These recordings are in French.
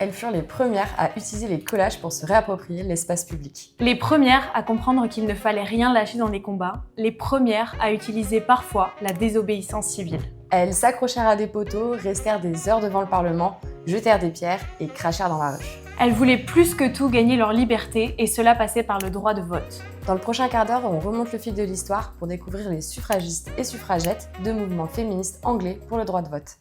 Elles furent les premières à utiliser les collages pour se réapproprier l'espace public. Les premières à comprendre qu'il ne fallait rien lâcher dans les combats, les premières à utiliser parfois la désobéissance civile. Elles s'accrochèrent à des poteaux, restèrent des heures devant le Parlement, jetèrent des pierres et crachèrent dans la rue. Elles voulaient plus que tout gagner leur liberté et cela passait par le droit de vote. Dans le prochain quart d'heure, on remonte le fil de l'histoire pour découvrir les suffragistes et suffragettes, deux mouvements féministes anglais pour le droit de vote.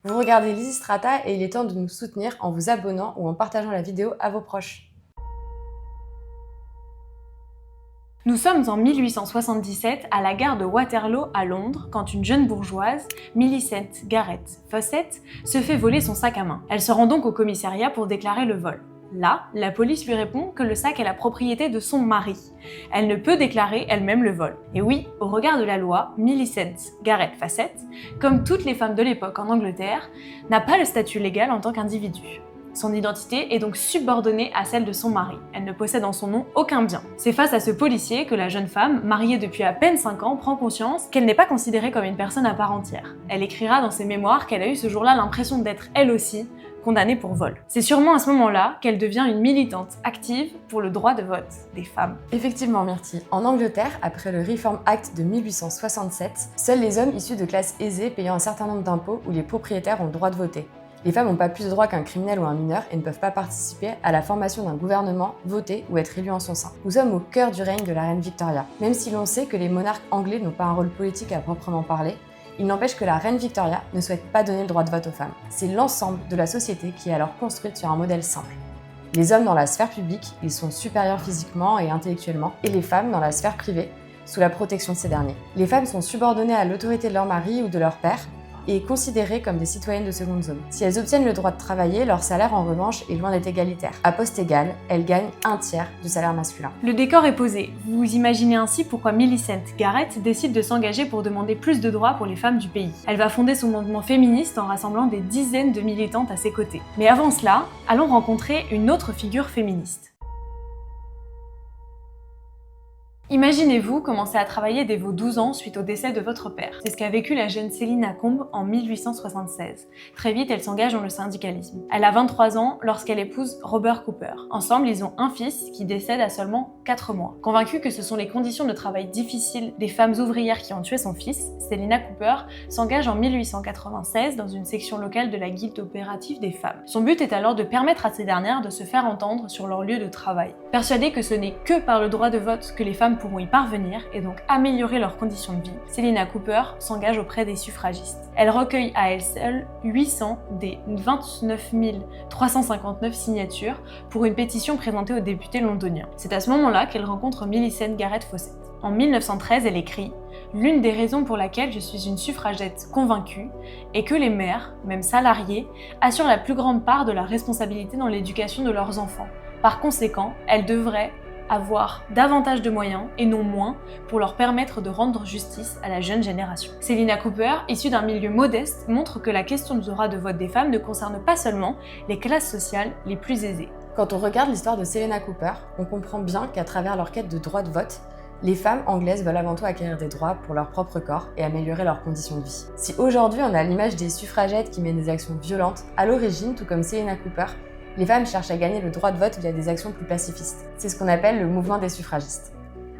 Vous regardez Lysistrata et il est temps de nous soutenir en vous abonnant ou en partageant la vidéo à vos proches. Nous sommes en 1877 à la gare de Waterloo à Londres quand une jeune bourgeoise, Millicent Garrett Fawcett, se fait voler son sac à main. Elle se rend donc au commissariat pour déclarer le vol. Là, la police lui répond que le sac est la propriété de son mari. Elle ne peut déclarer elle-même le vol. Et oui, au regard de la loi, Millicent Garrett Fawcett, comme toutes les femmes de l'époque en Angleterre, n'a pas le statut légal en tant qu'individu. Son identité est donc subordonnée à celle de son mari. Elle ne possède en son nom aucun bien. C'est face à ce policier que la jeune femme, mariée depuis à peine 5 ans, prend conscience qu'elle n'est pas considérée comme une personne à part entière. Elle écrira dans ses mémoires qu'elle a eu ce jour-là l'impression d'être, elle aussi, condamnée pour vol. C'est sûrement à ce moment-là qu'elle devient une militante active pour le droit de vote des femmes. Effectivement, Myrtille. En Angleterre, après le Reform Act de 1867, seuls les hommes issus de classes aisées payant un certain nombre d'impôts ou les propriétaires ont le droit de voter. Les femmes n'ont pas plus de droits qu'un criminel ou un mineur et ne peuvent pas participer à la formation d'un gouvernement, voter ou être élus en son sein. Nous sommes au cœur du règne de la reine Victoria. Même si l'on sait que les monarques anglais n'ont pas un rôle politique à proprement parler, il n'empêche que la reine Victoria ne souhaite pas donner le droit de vote aux femmes. C'est l'ensemble de la société qui est alors construite sur un modèle simple. Les hommes dans la sphère publique, ils sont supérieurs physiquement et intellectuellement, et les femmes dans la sphère privée, sous la protection de ces derniers. Les femmes sont subordonnées à l'autorité de leur mari ou de leur père, et considérées comme des citoyennes de seconde zone. Si elles obtiennent le droit de travailler, leur salaire en revanche est loin d'être égalitaire. À poste égal, elles gagnent un tiers du salaire masculin. Le décor est posé. Vous imaginez ainsi pourquoi Millicent Garrett décide de s'engager pour demander plus de droits pour les femmes du pays. Elle va fonder son mouvement féministe en rassemblant des dizaines de militantes à ses côtés. Mais avant cela, allons rencontrer une autre figure féministe. Imaginez-vous commencer à travailler dès vos 12 ans suite au décès de votre père. C'est ce qu'a vécu la jeune Selina Combe en 1876. Très vite, elle s'engage dans le syndicalisme. Elle a 23 ans lorsqu'elle épouse Robert Cooper. Ensemble, ils ont un fils qui décède à seulement 4 mois. Convaincue que ce sont les conditions de travail difficiles des femmes ouvrières qui ont tué son fils, Selina Cooper s'engage en 1896 dans une section locale de la Guilde opérative des femmes. Son but est alors de permettre à ces dernières de se faire entendre sur leur lieu de travail. Persuadée que ce n'est que par le droit de vote que les femmes pourront y parvenir et donc améliorer leurs conditions de vie, Selina Cooper s'engage auprès des suffragistes. Elle recueille à elle seule 800 des 29 359 signatures pour une pétition présentée aux députés londoniens. C'est à ce moment-là qu'elle rencontre Millicent Garrett Fawcett. En 1913, elle écrit « L'une des raisons pour laquelle je suis une suffragette convaincue est que les mères, même salariées, assurent la plus grande part de la responsabilité dans l'éducation de leurs enfants. Par conséquent, elles devraient avoir davantage de moyens, et non moins, pour leur permettre de rendre justice à la jeune génération. » Selina Cooper, issue d'un milieu modeste, montre que la question du droit de vote des femmes ne concerne pas seulement les classes sociales les plus aisées. Quand on regarde l'histoire de Selina Cooper, on comprend bien qu'à travers leur quête de droit de vote, les femmes anglaises veulent avant tout acquérir des droits pour leur propre corps et améliorer leurs conditions de vie. Si aujourd'hui on a l'image des suffragettes qui mènent des actions violentes, à l'origine, tout comme Selina Cooper, les femmes cherchent à gagner le droit de vote via des actions plus pacifistes. C'est ce qu'on appelle le mouvement des suffragistes.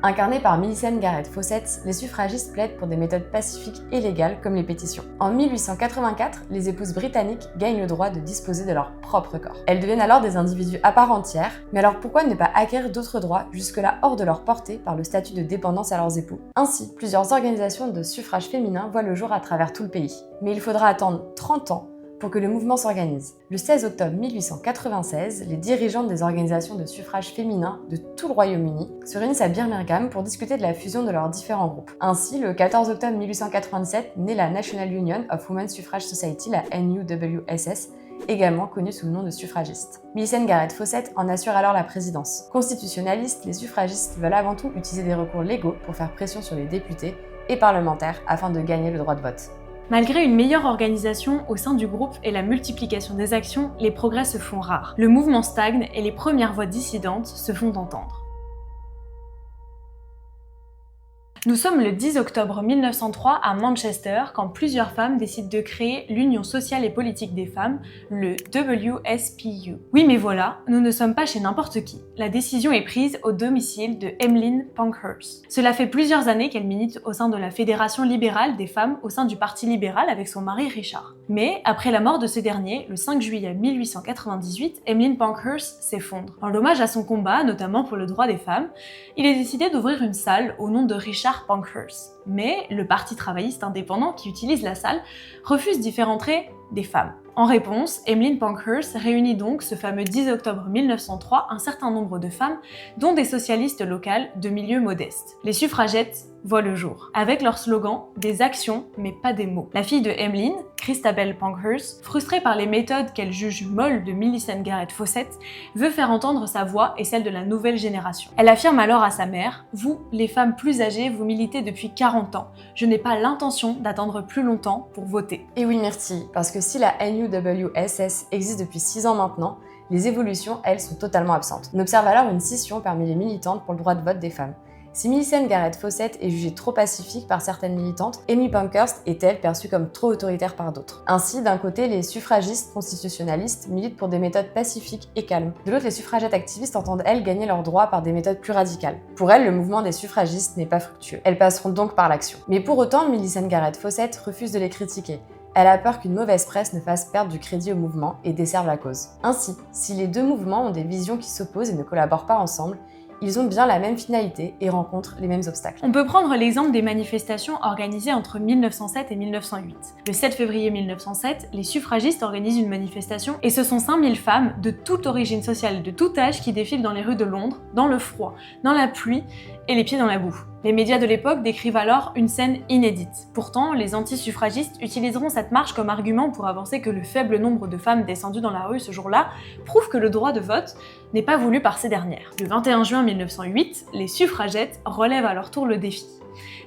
Incarné par Millicent Garrett Fawcett, les suffragistes plaident pour des méthodes pacifiques et légales comme les pétitions. En 1884, les épouses britanniques gagnent le droit de disposer de leur propre corps. Elles deviennent alors des individus à part entière, mais alors pourquoi ne pas acquérir d'autres droits jusque-là hors de leur portée par le statut de dépendance à leurs époux? Ainsi, plusieurs organisations de suffrage féminin voient le jour à travers tout le pays. Mais il faudra attendre 30 ans pour que le mouvement s'organise. Le 16 octobre 1896, les dirigeantes des organisations de suffrage féminin de tout le Royaume-Uni se réunissent à Birmingham pour discuter de la fusion de leurs différents groupes. Ainsi, le 14 octobre 1897, naît la National Union of Women's Suffrage Society, la NUWSS, également connue sous le nom de suffragistes. Millicent Garrett Fawcett en assure alors la présidence. Constitutionnalistes, les suffragistes veulent avant tout utiliser des recours légaux pour faire pression sur les députés et parlementaires afin de gagner le droit de vote. Malgré une meilleure organisation au sein du groupe et la multiplication des actions, les progrès se font rares. Le mouvement stagne et les premières voix dissidentes se font entendre. Nous sommes le 10 octobre 1903 à Manchester quand plusieurs femmes décident de créer l'Union sociale et politique des femmes, le WSPU. Oui mais voilà, nous ne sommes pas chez n'importe qui. La décision est prise au domicile de Emmeline Pankhurst. Cela fait plusieurs années qu'elle milite au sein de la Fédération libérale des femmes au sein du Parti libéral avec son mari Richard. Mais après la mort de ce dernier, le 5 juillet 1898, Emmeline Pankhurst s'effondre. En hommage à son combat, notamment pour le droit des femmes, il est décidé d'ouvrir une salle au nom de Richard Pankhurst. Mais le Parti travailliste indépendant qui utilise la salle refuse d'y faire entrer des femmes. En réponse, Emmeline Pankhurst réunit donc ce fameux 10 octobre 1903 un certain nombre de femmes, dont des socialistes locales de milieux modestes. Les suffragettes voient le jour, avec leur slogan « Des actions, mais pas des mots ». La fille de Emmeline, Christabel Pankhurst, frustrée par les méthodes qu'elle juge molles de Millicent Garrett Fawcett, veut faire entendre sa voix et celle de la nouvelle génération. Elle affirme alors à sa mère « Vous, les femmes plus âgées, vous militez depuis 40 ans. Je n'ai pas l'intention d'attendre plus longtemps pour voter. » Et oui, Myrtille, parce que si la NUWSS existe depuis 6 ans maintenant, les évolutions, elles, sont totalement absentes. On observe alors une scission parmi les militantes pour le droit de vote des femmes. Si Millicent Garrett Fawcett est jugée trop pacifique par certaines militantes, Emmeline Pankhurst est, elle, perçue comme trop autoritaire par d'autres. Ainsi, d'un côté, les suffragistes constitutionnalistes militent pour des méthodes pacifiques et calmes. De l'autre, les suffragettes activistes entendent, elles, gagner leurs droits par des méthodes plus radicales. Pour elles, le mouvement des suffragistes n'est pas fructueux. Elles passeront donc par l'action. Mais pour autant, Millicent Garrett Fawcett refuse de les critiquer. Elle a peur qu'une mauvaise presse ne fasse perdre du crédit au mouvement et desserve la cause. Ainsi, si les deux mouvements ont des visions qui s'opposent et ne collaborent pas ensemble, ils ont bien la même finalité et rencontrent les mêmes obstacles. On peut prendre l'exemple des manifestations organisées entre 1907 et 1908. Le 7 février 1907, les suffragistes organisent une manifestation et ce sont 5000 femmes de toute origine sociale, de tout âge qui défilent dans les rues de Londres, dans le froid, dans la pluie et les pieds dans la boue. Les médias de l'époque décrivent alors une scène inédite. Pourtant, les anti-suffragistes utiliseront cette marche comme argument pour avancer que le faible nombre de femmes descendues dans la rue ce jour-là prouve que le droit de vote n'est pas voulu par ces dernières. Le 21 juin 1908, les suffragettes relèvent à leur tour le défi.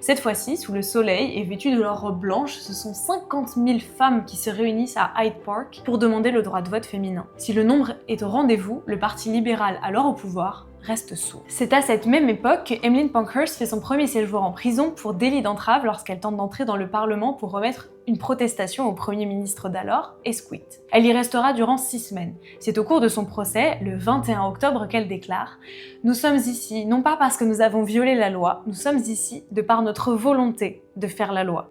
Cette fois-ci, sous le soleil et vêtues de leurs robes blanches, ce sont 50 000 femmes qui se réunissent à Hyde Park pour demander le droit de vote féminin. Si le nombre est au rendez-vous, le Parti libéral, alors au pouvoir, reste sourd. C'est à cette même époque que Emmeline Pankhurst fait son premier séjour en prison pour délit d'entrave lorsqu'elle tente d'entrer dans le Parlement pour remettre une protestation au Premier ministre d'alors, Asquith. Elle y restera durant 6 semaines. C'est au cours de son procès, le 21 octobre, qu'elle déclare « Nous sommes ici, non pas parce que nous avons violé la loi, nous sommes ici de par notre volonté de faire la loi. »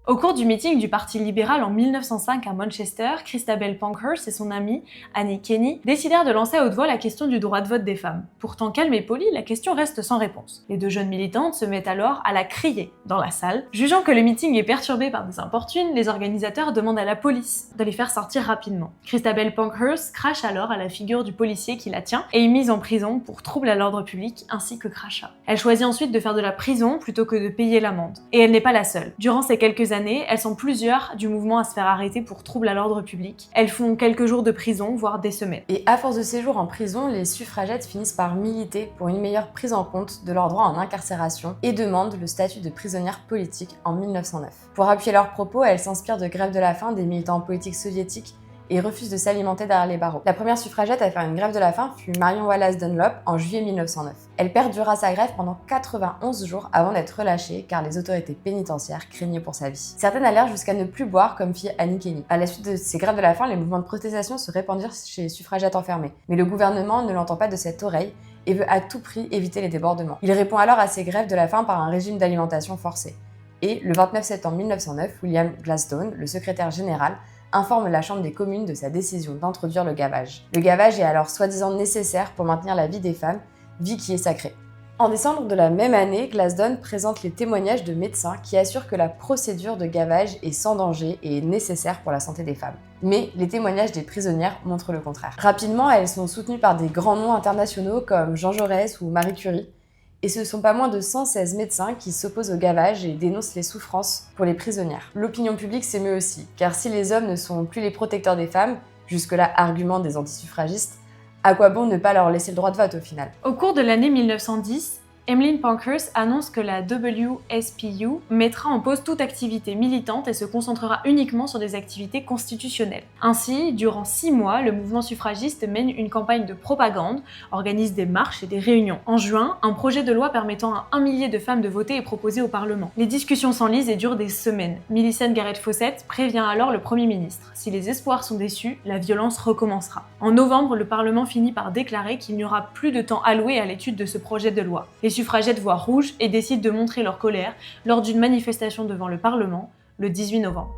Au cours du meeting du Parti libéral en 1905 à Manchester, Christabel Pankhurst et son amie Annie Kenney décidèrent de lancer à haute voix la question du droit de vote des femmes. Pourtant calme et polie, la question reste sans réponse. Les deux jeunes militantes se mettent alors à la crier dans la salle. Jugeant que le meeting est perturbé par des importunes, les organisateurs demandent à la police de les faire sortir rapidement. Christabel Pankhurst crache alors à la figure du policier qui la tient et est mise en prison pour trouble à l'ordre public ainsi que crachat. Elle choisit ensuite de faire de la prison plutôt que de payer l'amende. Et elle n'est pas la seule. Durant ces quelques années, elles sont plusieurs du mouvement à se faire arrêter pour trouble à l'ordre public. Elles font quelques jours de prison, voire des semaines. Et à force de séjours en prison, les suffragettes finissent par militer pour une meilleure prise en compte de leurs droits en incarcération et demandent le statut de prisonnière politique en 1909. Pour appuyer leurs propos, elles s'inspirent de grève de la faim des militants politiques soviétiques et refusent de s'alimenter derrière les barreaux. La première suffragette à faire une grève de la faim fut Marion Wallace Dunlop en juillet 1909. Elle perdura sa grève pendant 91 jours avant d'être relâchée car les autorités pénitentiaires craignaient pour sa vie. Certaines allèrent jusqu'à ne plus boire comme fit Annie Kenney. À la suite de ces grèves de la faim, les mouvements de protestation se répandirent chez les suffragettes enfermées. Mais le gouvernement ne l'entend pas de cette oreille et veut à tout prix éviter les débordements. Il répond alors à ces grèves de la faim par un régime d'alimentation forcé. Et le 29 septembre 1909, William Gladstone, le secrétaire général, informe la Chambre des communes de sa décision d'introduire le gavage. Le gavage est alors soi-disant nécessaire pour maintenir la vie des femmes, vie qui est sacrée. En décembre de la même année, Gladstone présente les témoignages de médecins qui assurent que la procédure de gavage est sans danger et est nécessaire pour la santé des femmes. Mais les témoignages des prisonnières montrent le contraire. Rapidement, elles sont soutenues par des grands noms internationaux comme Jean Jaurès ou Marie Curie. Et ce ne sont pas moins de 116 médecins qui s'opposent au gavage et dénoncent les souffrances pour les prisonnières. L'opinion publique s'émeut aussi, car si les hommes ne sont plus les protecteurs des femmes, jusque-là argument des antisuffragistes, à quoi bon ne pas leur laisser le droit de vote au final? Au cours de l'année 1910, Emmeline Pankhurst annonce que la WSPU mettra en pause toute activité militante et se concentrera uniquement sur des activités constitutionnelles. Ainsi, durant 6 mois, le mouvement suffragiste mène une campagne de propagande, organise des marches et des réunions. En juin, un projet de loi permettant à 1 millier de femmes de voter est proposé au Parlement. Les discussions s'enlisent et durent des semaines. Millicent Garrett Fawcett prévient alors le Premier ministre. Si les espoirs sont déçus, la violence recommencera. En novembre, le Parlement finit par déclarer qu'il n'y aura plus de temps alloué à l'étude de ce projet de loi. Les suffragettes voient rouge et décident de montrer leur colère lors d'une manifestation devant le Parlement le 18 novembre.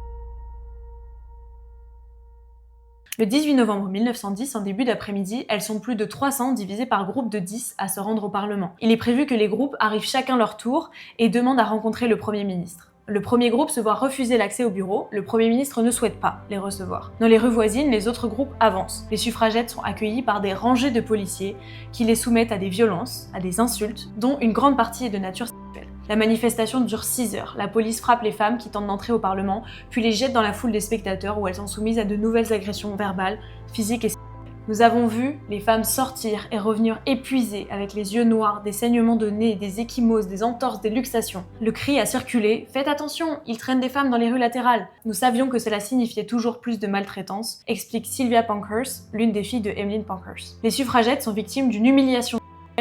Le 18 novembre 1910, en début d'après-midi, elles sont plus de 300 divisées par groupe de 10 à se rendre au Parlement. Il est prévu que les groupes arrivent chacun leur tour et demandent à rencontrer le Premier ministre. Le premier groupe se voit refuser l'accès au bureau, le Premier ministre ne souhaite pas les recevoir. Dans les rues voisines, les autres groupes avancent. Les suffragettes sont accueillies par des rangées de policiers qui les soumettent à des violences, à des insultes, dont une grande partie est de nature sexuelle. La manifestation dure 6 heures. La police frappe les femmes qui tentent d'entrer au Parlement, puis les jette dans la foule des spectateurs où elles sont soumises à de nouvelles agressions verbales, physiques et sexuelles. Nous avons vu les femmes sortir et revenir épuisées, avec les yeux noirs, des saignements de nez, des ecchymoses, des entorses, des luxations. Le cri a circulé « Faites attention, ils traînent des femmes dans les rues latérales !» Nous savions que cela signifiait toujours plus de maltraitance, explique Sylvia Pankhurst, l'une des filles de Emmeline Pankhurst. Les suffragettes sont victimes d'une humiliation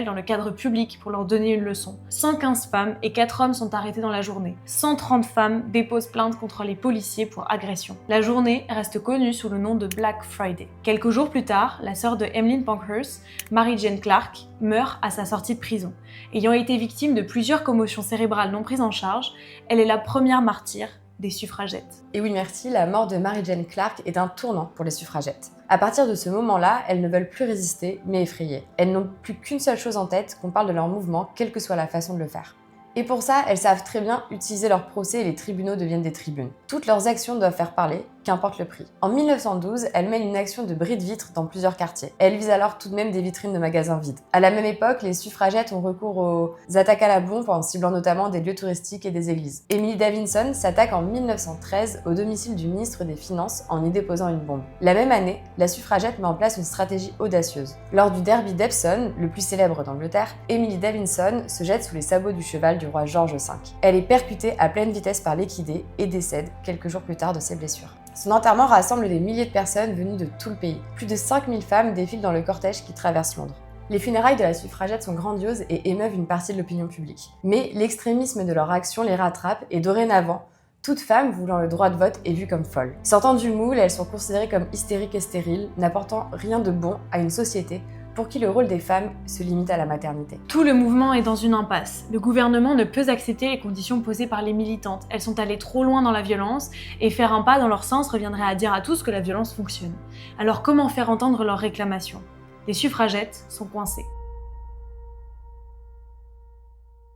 dans le cadre public pour leur donner une leçon. 115 femmes et 4 hommes sont arrêtés dans la journée. 130 femmes déposent plainte contre les policiers pour agression. La journée reste connue sous le nom de Black Friday. Quelques jours plus tard, la sœur de Emmeline Pankhurst, Mary Jane Clark, meurt à sa sortie de prison. Ayant été victime de plusieurs commotions cérébrales non prises en charge, elle est la première martyre des suffragettes. Et oui, merci, la mort de Mary Jane Clark est un tournant pour les suffragettes. À partir de ce moment-là, elles ne veulent plus résister, mais effrayer. Elles n'ont plus qu'une seule chose en tête, qu'on parle de leur mouvement, quelle que soit la façon de le faire. Et pour ça, elles savent très bien utiliser leurs procès et les tribunaux deviennent des tribunes. Toutes leurs actions doivent faire parler, qu'importe le prix. En 1912, elles mènent une action de bris de vitres dans plusieurs quartiers. Elles visent alors tout de même des vitrines de magasins vides. À la même époque, les suffragettes ont recours aux attaques à la bombe en ciblant notamment des lieux touristiques et des églises. Emily Davidson s'attaque en 1913 au domicile du ministre des Finances en y déposant une bombe. La même année, la suffragette met en place une stratégie audacieuse. Lors du derby d'Epsom, le plus célèbre d'Angleterre, Emily Davidson se jette sous les sabots du cheval du roi George V. Elle est percutée à pleine vitesse par l'équidé et décède quelques jours plus tard de ses blessures. Son enterrement rassemble des milliers de personnes venues de tout le pays. Plus de 5000 femmes défilent dans le cortège qui traverse Londres. Les funérailles de la suffragette sont grandioses et émeuvent une partie de l'opinion publique. Mais l'extrémisme de leur action les rattrape et dorénavant, toute femme voulant le droit de vote est vue comme folle. Sortant du moule, elles sont considérées comme hystériques et stériles, n'apportant rien de bon à une société pour qui le rôle des femmes se limite à la maternité. Tout le mouvement est dans une impasse. Le gouvernement ne peut accepter les conditions posées par les militantes. Elles sont allées trop loin dans la violence, et faire un pas dans leur sens reviendrait à dire à tous que la violence fonctionne. Alors comment faire entendre leurs réclamations ? Les suffragettes sont coincées.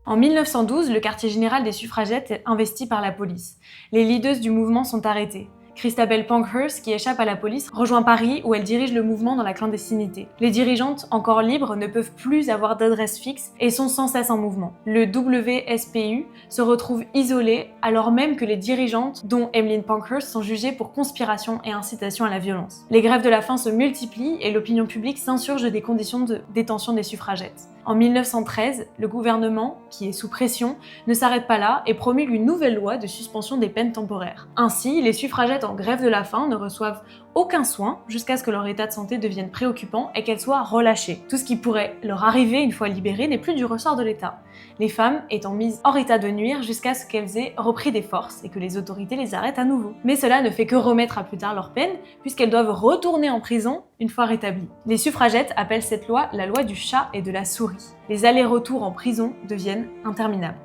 En 1912, le quartier général des suffragettes est investi par la police. Les leaders du mouvement sont arrêtées. Christabel Pankhurst, qui échappe à la police, rejoint Paris où elle dirige le mouvement dans la clandestinité. Les dirigeantes, encore libres, ne peuvent plus avoir d'adresse fixe et sont sans cesse en mouvement. Le WSPU se retrouve isolé alors même que les dirigeantes, dont Emmeline Pankhurst, sont jugées pour conspiration et incitation à la violence. Les grèves de la faim se multiplient et l'opinion publique s'insurge des conditions de détention des suffragettes. En 1913, le gouvernement, qui est sous pression, ne s'arrête pas là et promulgue une nouvelle loi de suspension des peines temporaires. Ainsi, les suffragettes en grève de la faim ne reçoivent aucun soin jusqu'à ce que leur état de santé devienne préoccupant et qu'elles soient relâchées. Tout ce qui pourrait leur arriver une fois libérées n'est plus du ressort de l'État. Les femmes étant mises hors état de nuire jusqu'à ce qu'elles aient repris des forces et que les autorités les arrêtent à nouveau. Mais cela ne fait que remettre à plus tard leur peine puisqu'elles doivent retourner en prison une fois rétablies. Les suffragettes appellent cette loi la loi du chat et de la souris. Les allers-retours en prison deviennent interminables.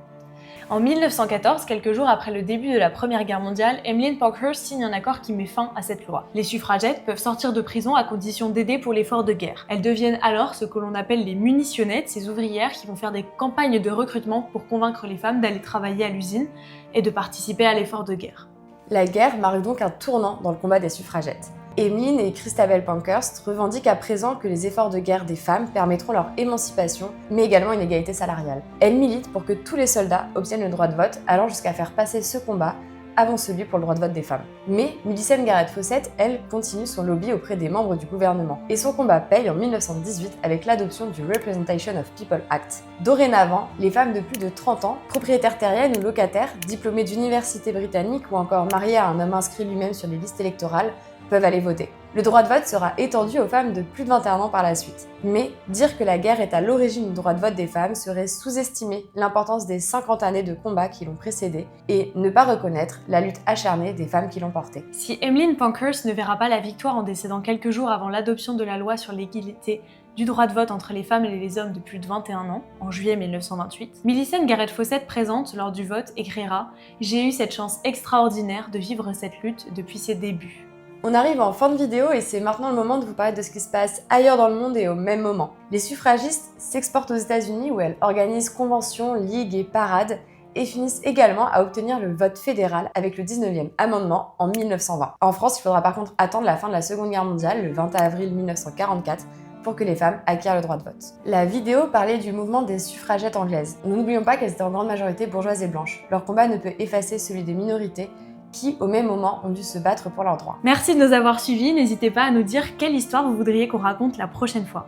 En 1914, quelques jours après le début de la Première Guerre mondiale, Emmeline Pankhurst signe un accord qui met fin à cette loi. Les suffragettes peuvent sortir de prison à condition d'aider pour l'effort de guerre. Elles deviennent alors ce que l'on appelle les munitionnettes, ces ouvrières qui vont faire des campagnes de recrutement pour convaincre les femmes d'aller travailler à l'usine et de participer à l'effort de guerre. La guerre marque donc un tournant dans le combat des suffragettes. Emmeline et Christabel Pankhurst revendiquent à présent que les efforts de guerre des femmes permettront leur émancipation, mais également une égalité salariale. Elles militent pour que tous les soldats obtiennent le droit de vote, allant jusqu'à faire passer ce combat avant celui pour le droit de vote des femmes. Mais Millicent Garrett Fawcett, elle, continue son lobby auprès des membres du gouvernement. Et son combat paye en 1918 avec l'adoption du Representation of People Act. Dorénavant, les femmes de plus de 30 ans, propriétaires terriennes ou locataires, diplômées d'université britannique ou encore mariées à un homme inscrit lui-même sur les listes électorales, peuvent aller voter. Le droit de vote sera étendu aux femmes de plus de 21 ans par la suite. Mais dire que la guerre est à l'origine du droit de vote des femmes serait sous-estimer l'importance des 50 années de combat qui l'ont précédé et ne pas reconnaître la lutte acharnée des femmes qui l'ont portée. Si Emmeline Pankhurst ne verra pas la victoire en décédant quelques jours avant l'adoption de la loi sur l'égalité du droit de vote entre les femmes et les hommes de plus de 21 ans, en juillet 1928, Millicent Garrett Fawcett présente lors du vote écrira « J'ai eu cette chance extraordinaire de vivre cette lutte depuis ses débuts ». On arrive en fin de vidéo et c'est maintenant le moment de vous parler de ce qui se passe ailleurs dans le monde et au même moment. Les suffragistes s'exportent aux États-Unis où elles organisent conventions, ligues et parades et finissent également à obtenir le vote fédéral avec le 19e amendement en 1920. En France, il faudra par contre attendre la fin de la Seconde Guerre mondiale, le 20 avril 1944, pour que les femmes acquièrent le droit de vote. La vidéo parlait du mouvement des suffragettes anglaises. Nous n'oublions pas qu'elles étaient en grande majorité bourgeoises et blanches. Leur combat ne peut effacer celui des minorités qui, au même moment, ont dû se battre pour leurs droits. Merci de nous avoir suivis, n'hésitez pas à nous dire quelle histoire vous voudriez qu'on raconte la prochaine fois.